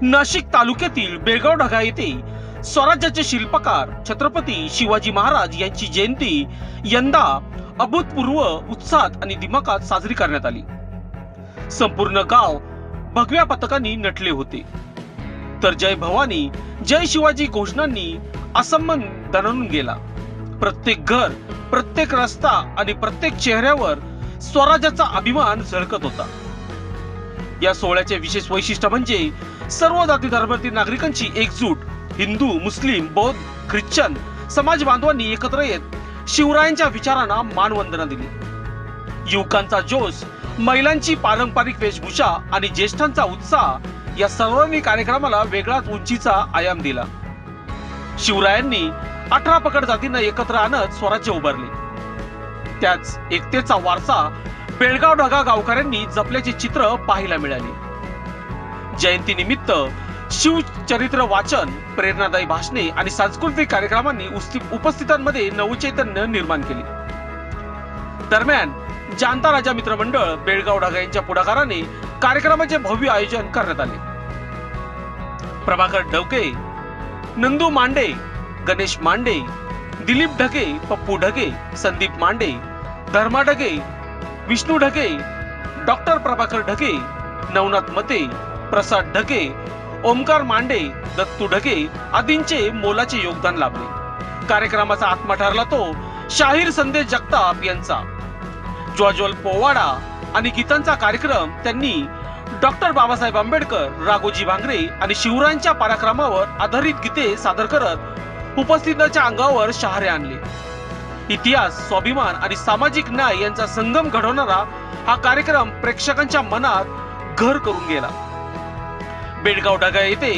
नाशिक तालुक्यातील बेळगाव ढगा येथे स्वराज्याचे शिल्पकार छत्रपती शिवाजी महाराज यांची जयंती यंदा अभूतपूर्व उत्साहात आणि दिमाखात साजरी करण्यात आली। संपूर्ण गाव भगव्या पताकांनी नटले होते, तर जय भवानी जय शिवाजी घोषणांनी असम्मान दणाणून गेला। प्रत्येक घर, प्रत्येक रस्ता आणि प्रत्येक चेहऱ्यावर स्वराज्याचा अभिमान झळकत होता। या सोहळ्याचे विशेष वैशिष्ट्य म्हणजे सर्व जाती धर्मातील नागरिकांची एकजूट। हिंदू, मुस्लिम, बौद्ध, ख्रिश्चन समाज बांधवांनी एकत्र येत शिवरायांच्या विचारांना मानवंदना दिली। युवकांचा जोश, महिलांची पारंपरिक वेशभूषा आणि ज्येष्ठांचा उत्साह या सर्वांनी कार्यक्रमाला वेगळाच उंचीचा आयाम दिला। शिवरायांनी 18 पगड जातींना एकत्र आणत स्वराज्य उभारले। त्याच एकतेचा वारसा बेळगाव ढगा गावकऱ्यांनी जपल्याचे चित्र पाहायला मिळाले। जयंती निमित्त शिवचरित्र वाचन, प्रेरणादायी भाषणे आणि सांस्कृतिक कार्यक्रमांनी उपस्थितांमध्ये नवचैतन्य निर्माण केले। दरम्यान जानता राजा मित्र मंडळ बेळगाव ढगा यांच्या पुढाकाराने कार्यक्रमाचे भव्य आयोजन करण्यात आले। प्रभाकर ढगे, नंदू मांडे, गणेश मांडे, दिलीप ढगे, पप्पू ढगे, संदीप मांडे, धर्मा ढगे, विष्णू ढगे, डॉक्टर प्रभाकर ढगे, नवनाथ मते, प्रसाद ढगे, ओमकार मांडे, दत्तू ढगे आदींचे मोलाचे योगदान लाभले। कार्यक्रमाचा आत्मा ठरला तो शाहीर संदेश जगताप यांचा। ज्वाज्वल पोवाडा आणि गीतांचा कार्यक्रम त्यांनी डॉक्टर बाबासाहेब आंबेडकर, राघोजी भांगरे आणि शिवरायांच्या पराक्रमावर आधारित गीते सादर करत उपस्थितांच्या अंगावर शहारे आणले। इतिहास, स्वाभिमान आणि सामाजिक न्याय यांचा संगम घडवणारा हा कार्यक्रम प्रेक्षकांच्या मनात घर करून गेला। बेळगाव ढगा येथे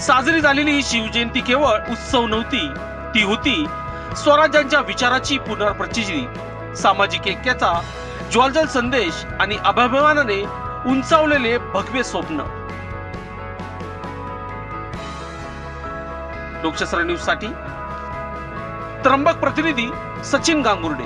साजरी झालेली ही शिवजयंती केवळ उत्सव नव्हती, ती होती स्वराज्यांच्या विचाराची पुनर्प्रचिती, सामाजिक ऐक्याचा ज्वालजल संदेश आणि अभिमानाने उंचावलेले भगवे स्वप्न। लोकशास्त्र न्यूज साठी त्र्यंबक प्रतिनिधी सचिन गांगुर्डे।